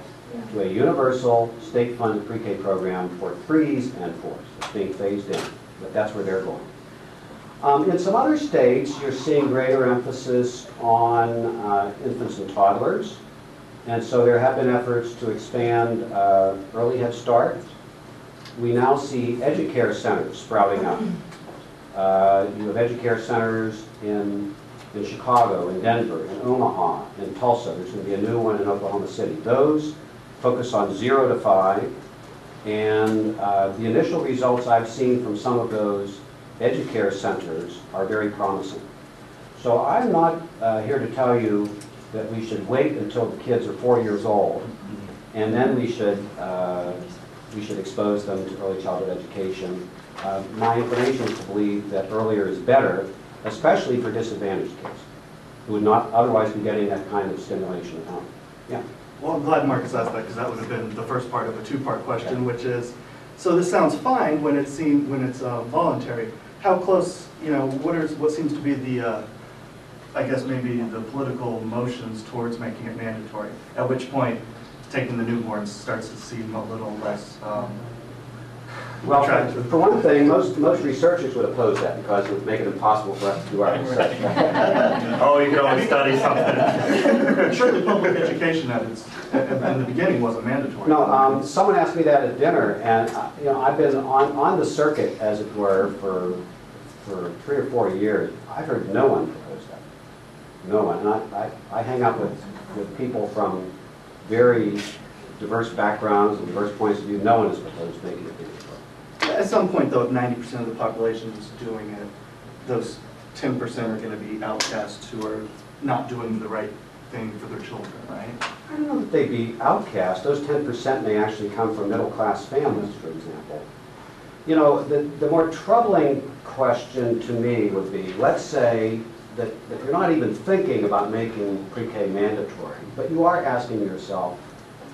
to a universal state-funded pre-K program for 3s and 4s. It's being phased in, but that's where they're going. In some other states, you're seeing greater emphasis on infants and toddlers, and so there have been efforts to expand early Head Start. We now see educare centers sprouting up. You have educare centers in Chicago, in Denver, in Omaha, in Tulsa. There's going to be a new one in Oklahoma City. Those focus on 0 to 5, and the initial results I've seen from some of those educare centers are very promising. So I'm not here to tell you that we should wait until the kids are 4 years old, and then we should expose them to early childhood education. My inclination is to believe that earlier is better, especially for disadvantaged kids who would not otherwise be getting that kind of stimulation at home. Yeah. Well, I'm glad Marcus asked that because that would have been the first part of a 2-part question, which is, so this sounds fine when it's voluntary. How close, you know, what seems to be the, I guess maybe the political motions towards making it mandatory? At which point, taking the newborns starts to seem a little less well, attractive. For one thing, most researchers would oppose that because it would make it impossible for us to do our research. Oh, you can only study something. Surely public education in the beginning wasn't mandatory. No, someone asked me that at dinner, and you know, I've been on the circuit, as it were, for 3 or 4 years. I've heard no one propose that. No one. And I hang out with people from very diverse backgrounds and diverse points of view. No one has proposed making it mandatory. At some point, though, if 90% of the population is doing it, those 10% are going to be outcasts who are not doing the right thing for their children, right? I don't know that they'd be outcast. Those 10% may actually come from middle-class families, for example. You know, the more troubling question to me would be, let's say that you're not even thinking about making pre-K mandatory, but you are asking yourself,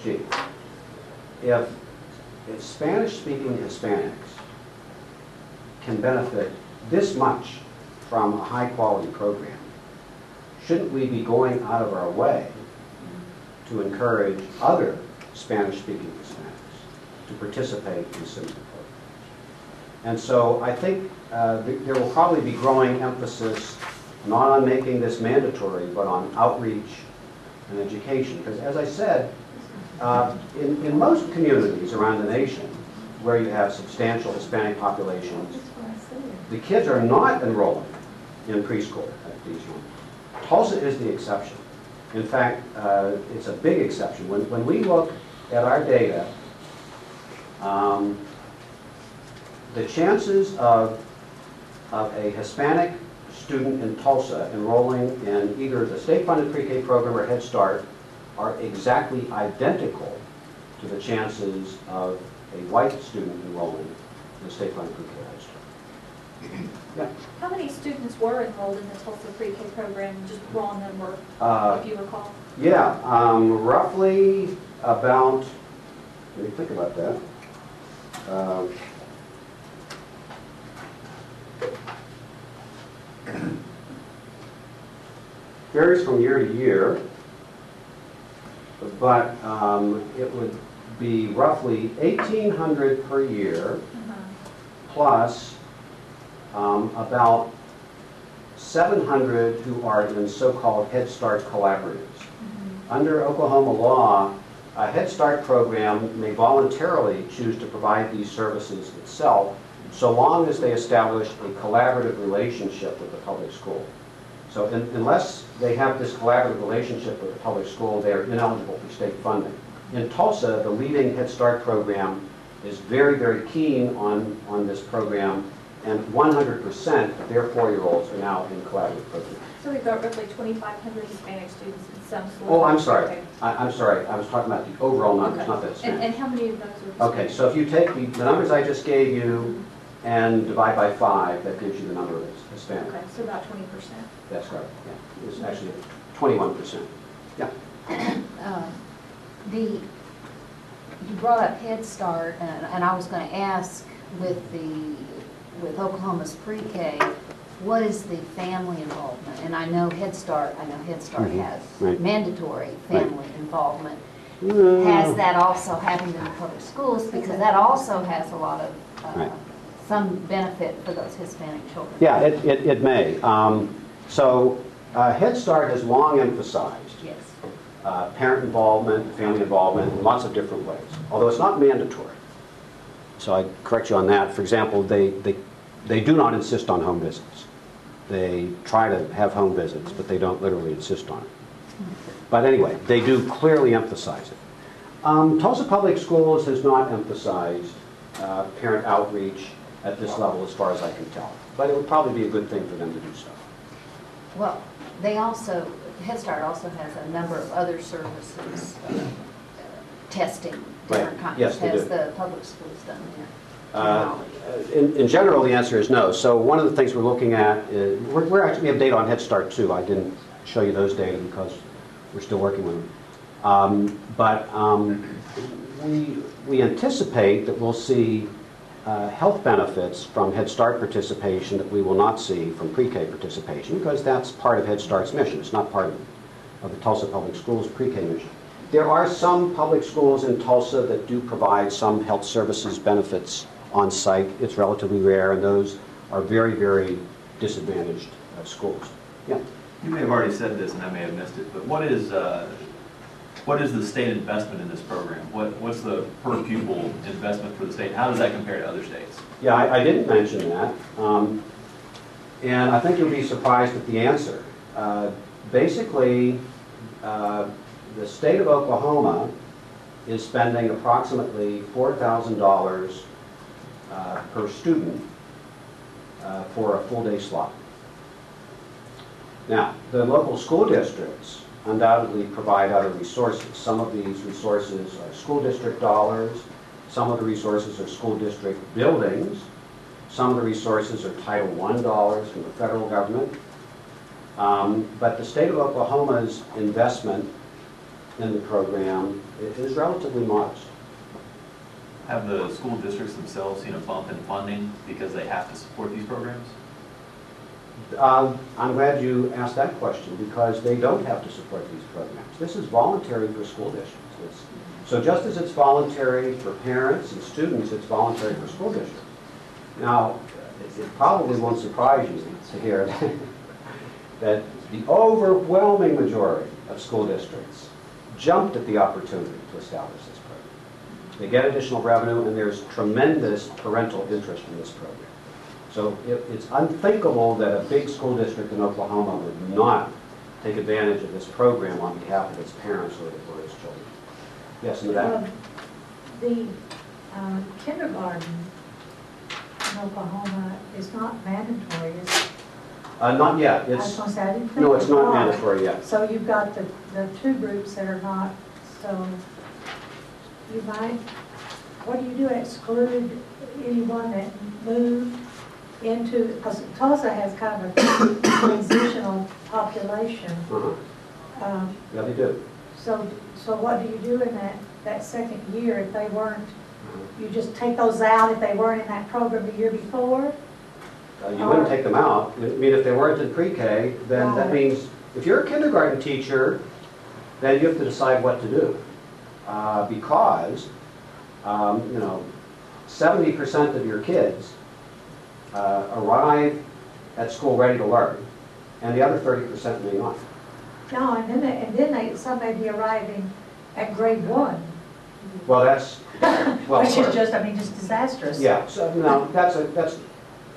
gee, if Spanish-speaking Hispanics can benefit this much from a high-quality program, shouldn't we be going out of our way to encourage other Spanish-speaking Hispanics to participate in similar programs? And so I think there will probably be growing emphasis not on making this mandatory, but on outreach and education. Because as I said, in most communities around the nation where you have substantial Hispanic populations, the kids are not enrolling in preschool at these rooms. Tulsa is the exception. In fact, it's a big exception. When we look at our data, the chances of a Hispanic student in Tulsa enrolling in either the state-funded pre-K program or Head Start are exactly identical to the chances of a white student enrolling in the state-funded pre-K or Head Start. Yeah. How many students were enrolled in the Tulsa pre-K program, just raw number, if you recall? Yeah, roughly about, let me think about that. Varies from year to year, but it would be roughly 1,800 per year, plus about 700 who are in so-called Head Start collaboratives. Under Oklahoma law, a Head Start program may voluntarily choose to provide these services itself, so long as they establish a collaborative relationship with the public school. So unless they have this collaborative relationship with the public school, they are ineligible for state funding. In Tulsa, the leading Head Start program is very, very keen on this program, and 100% of their 4-year-olds are now in collaborative programs. So we've got roughly 2,500 Hispanic students in some schools. Oh, I'm sorry. I'm sorry. I was talking about the overall numbers, Okay. not the Hispanic. And how many of those are Hispanic? Okay, so if you take the numbers I just gave you and divide by 5, that gives you the number of Hispanic. Okay, so about 20%. That's correct. Yeah. It's actually 21%. Yeah. You brought up Head Start, and I was going to ask with Oklahoma's pre-K, what is the family involvement? And I know Head Start has Right. mandatory family involvement. Has that also happened in the public schools? Because that also has a lot of Right. some benefit for those Hispanic children. Yeah, it may. So Head Start has long emphasized Yes. parent involvement, family involvement in lots of different ways, although it's not mandatory. So I correct you on that. For example, they do not insist on home visits. They try to have home visits, but they don't literally insist on it. But anyway, they do clearly emphasize it. Tulsa Public Schools has not emphasized parent outreach at this level as far as I can tell. But it would probably be a good thing for them to do so. Well, Head Start also has a number of other services, testing, different kinds. Yes, they Has do. the public schools done that? In general, the answer is no. So one of the things we're looking at is, we have data on Head Start too. I didn't show you those data because we're still working with them. But we anticipate that we'll see health benefits from Head Start participation that we will not see from pre-K participation, because that's part of Head Start's mission. It's not part of the Tulsa Public Schools pre-K mission. There are some public schools in Tulsa that do provide some health services benefits on site. It's relatively rare, and those are very, very disadvantaged schools. Yeah. You may have already said this, and I may have missed it, but what is the state investment in this program? What's the per pupil investment for the state? How does that compare to other states? Yeah, I didn't mention that, and I think you'll be surprised at the answer. Basically, the state of Oklahoma is spending approximately $4,000 per student for a full-day slot. Now, the local school districts undoubtedly provide other resources. Some of these resources are school district dollars. Some of the resources are school district buildings. Some of the resources are Title I dollars from the federal government. But the state of Oklahoma's investment in the program is relatively modest. Have the school districts themselves seen a bump in funding because they have to support these programs? I'm glad you asked that question because they don't have to support these programs. This is voluntary for school districts. So just as it's voluntary for parents and students, it's voluntary for school districts. Now, it probably won't surprise you to hear that the overwhelming majority of school districts jumped at the opportunity to establish this program. They get additional revenue, and there's tremendous parental interest in this program. So it's unthinkable that a big school district in Oklahoma would not take advantage of this program on behalf of its parents or its children. Yes, in the back. The kindergarten in Oklahoma is not mandatory, is it? Not yet. I was going to say, I didn't think No, it's it not was. mandatory yet. So you've got the two groups that are not, so you might, what do you do, exclude anyone that moved into, because Tulsa has kind of a transitional population. Yeah, they do. So what do you do in that second year if they weren't, you just take those out if they weren't in that program the year before? You wouldn't take them out. I mean, if they weren't in pre-K, then that means if you're a kindergarten teacher, then you have to decide what to do. Because, 70% of your kids arrive at school ready to learn, and the other 30% may not. No, and then some may be arriving at grade 1. Well, that's, well, Which is just, just disastrous. yeah, so no, that's a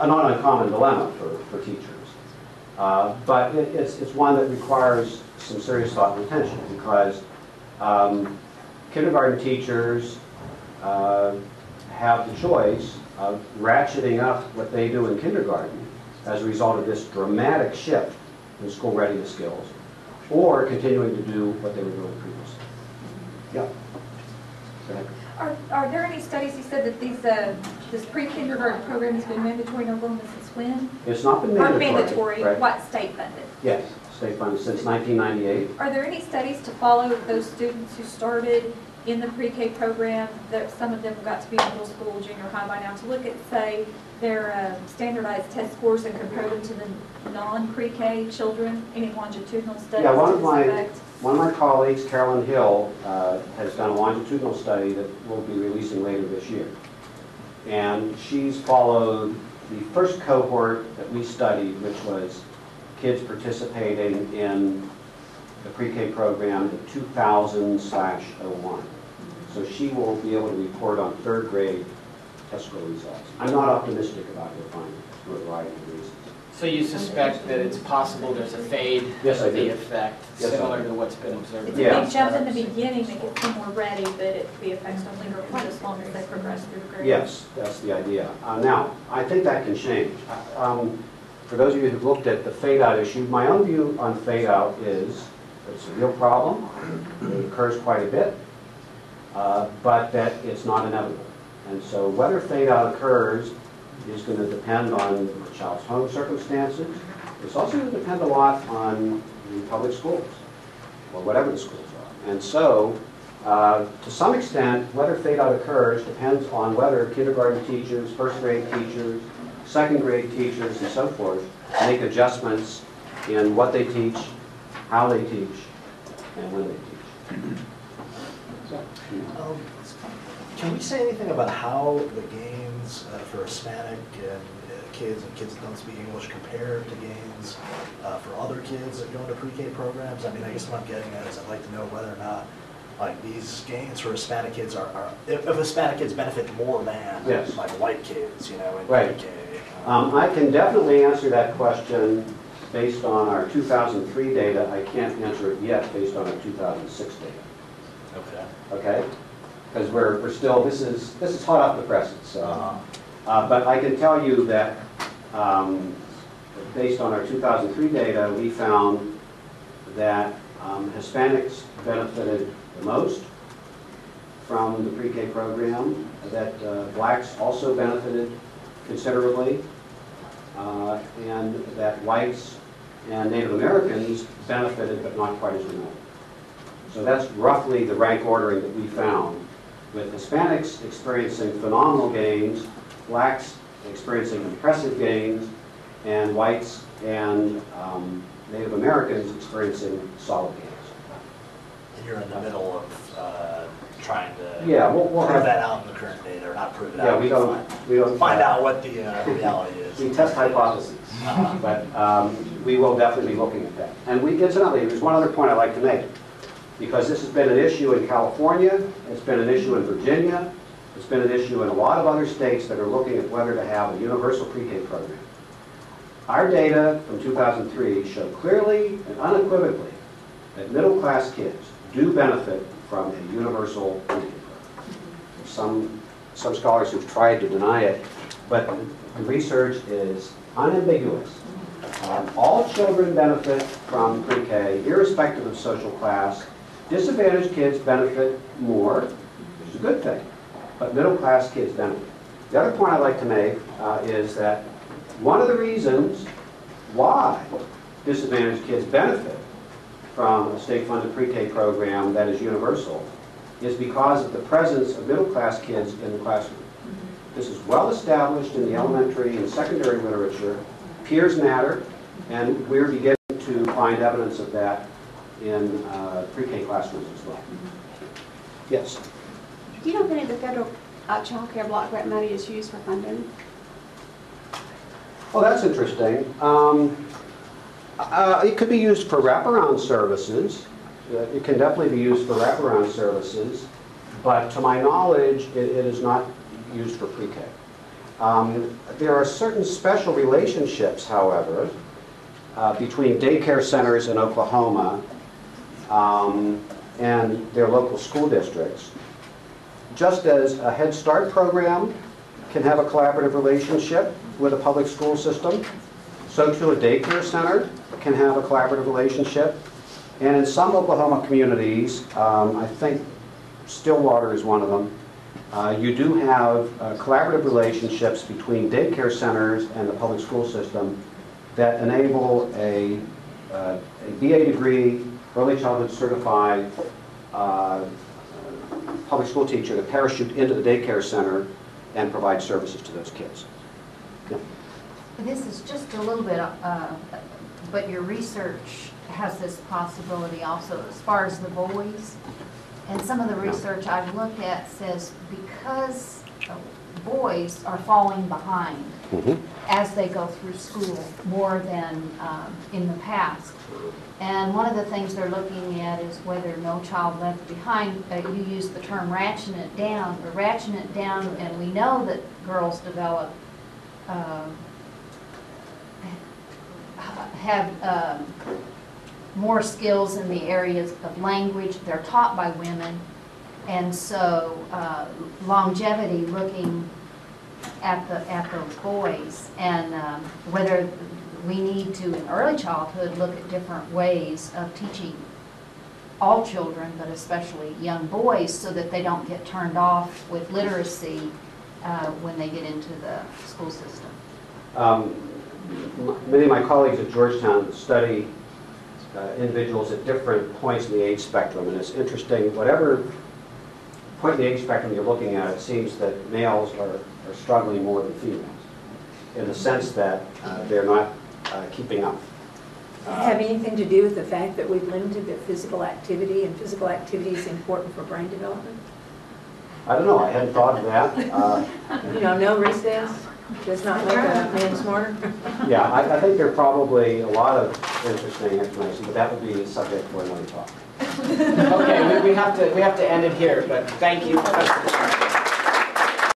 not uncommon dilemma for teachers. But it's one that requires some serious thought and attention because kindergarten teachers have the choice of ratcheting up what they do in kindergarten as a result of this dramatic shift in school readiness skills, or continuing to do what they were doing previously. Yeah. Go ahead. Are there any studies, you said that this pre-kindergarten program has been mandatory in Oklahoma since when? It's not been Not mandatory. mandatory, Right? what, state funded? Yes, state funded since 1998. Are there any studies to follow those students who started in the pre-K program, that some of them got to be in middle school, junior high by now, to look at, say, their standardized test scores and compare them to the non-pre-K children? Any longitudinal studies? Yeah, to this effect? one of my colleagues, Carolyn Hill, has done a longitudinal study that we'll be releasing later this year. And she's followed the first cohort that we studied, which was kids participating in the pre-K program in 2000/01. So she will be able to report on third grade test score results. I'm not optimistic about her findings for a variety of reasons. So you suspect that it's possible there's a fade Yes, I of the do. effect, Yes, I similar do. to what's been observed? It's in a Yeah. big jump in the beginning that gets them more ready, but the effects don't linger quite as long as they progress through the grades. Yes, that's the idea. Now, I think that can change. For those of you who've looked at the fade-out issue, my own view on fade-out is that it's a real problem. It occurs quite a bit, but that it's not inevitable. And so whether fade-out occurs is going to depend on the child's home circumstances. It's also going to depend a lot on the public schools, or whatever the schools are. And so, to some extent, whether fade-out occurs depends on whether kindergarten teachers, first grade teachers, second grade teachers, and so forth make adjustments in what they teach, how they teach, and when they teach. Can we say anything about how the gains for Hispanic kids and kids that don't speak English compare to gains for other kids that go into pre-K programs? I mean, I guess what I'm getting at is I'd like to know whether or not like these gains for Hispanic kids are if Hispanic kids benefit more than Yes. like white kids, in Right. pre-K. I can definitely answer that question based on our 2003 data. I can't answer it yet based on our 2006 data. Okay. Okay? Because we're still, this is hot off the presses. So. But I can tell you that based on our 2003 data, we found that Hispanics benefited the most from the pre-K program, that blacks also benefited considerably, and that whites and Native Americans benefited, but not quite as much. So that's roughly the rank ordering that we found, with Hispanics experiencing phenomenal gains, blacks experiencing impressive gains, and whites and Native Americans experiencing solid gains. And you're in the middle of trying to we'll prove have that out in the current data, or not prove it Yeah, out. we don't Find out what the reality is. We test hypotheses, but we will definitely be looking at that. And incidentally, there's one other point I'd like to make, because this has been an issue in California, it's been an issue in Virginia, it's been an issue in a lot of other states that are looking at whether to have a universal pre-K program. Our data from 2003 show clearly and unequivocally that middle-class kids do benefit from a universal pre-K program. Some scholars who've tried to deny it, but the research is unambiguous. All children benefit from pre-K, irrespective of social class. Disadvantaged kids benefit more, which is a good thing, but middle-class kids benefit. The other point I'd like to make is that one of the reasons why disadvantaged kids benefit from a state-funded pre-K program that is universal is because of the presence of middle-class kids in the classroom. This is well established in the elementary and secondary literature. Peers matter, and we're beginning to find evidence of that in pre-K classrooms as well. Yes? Do you know if any of the federal child care block grant money is used for funding? Well, that's interesting. It could be used for wraparound services. It can definitely be used for wraparound services, but to my knowledge, it is not used for pre-K. There are certain special relationships, however, between daycare centers in Oklahoma and their local school districts. Just as a Head Start program can have a collaborative relationship with a public school system, so too a daycare center can have a collaborative relationship. And in some Oklahoma communities, I think Stillwater is one of them, you do have collaborative relationships between daycare centers and the public school system that enable a BA degree, early childhood certified public school teacher to parachute into the daycare center and provide services to those kids. Yeah. This is just a little bit, but your research has this possibility also as far as the boys. And some of the research I've looked at says because boys are falling behind as they go through school more than in the past. And one of the things they're looking at is whether No Child Left Behind, you use the term ratcheting it down, and we know that girls develop, have more skills in the areas of language. They're taught by women, and so longevity, looking at those boys, and whether we need to in early childhood look at different ways of teaching all children, but especially young boys, so that they don't get turned off with literacy when they get into the school system. Many of my colleagues at Georgetown study individuals at different points in the age spectrum, and it's interesting, whatever point in the age spectrum you're looking at, it seems that males are struggling more than females, in the sense that they're not keeping up. Have anything to do with the fact that we've limited their physical activity, and physical activity is important for brain development? I don't know, I hadn't thought of that. You know, no recess does not make a man smarter? Yeah, I think there are probably a lot of interesting explanations, but that would be a subject for another talk. Okay, we have to end it here, but thank you.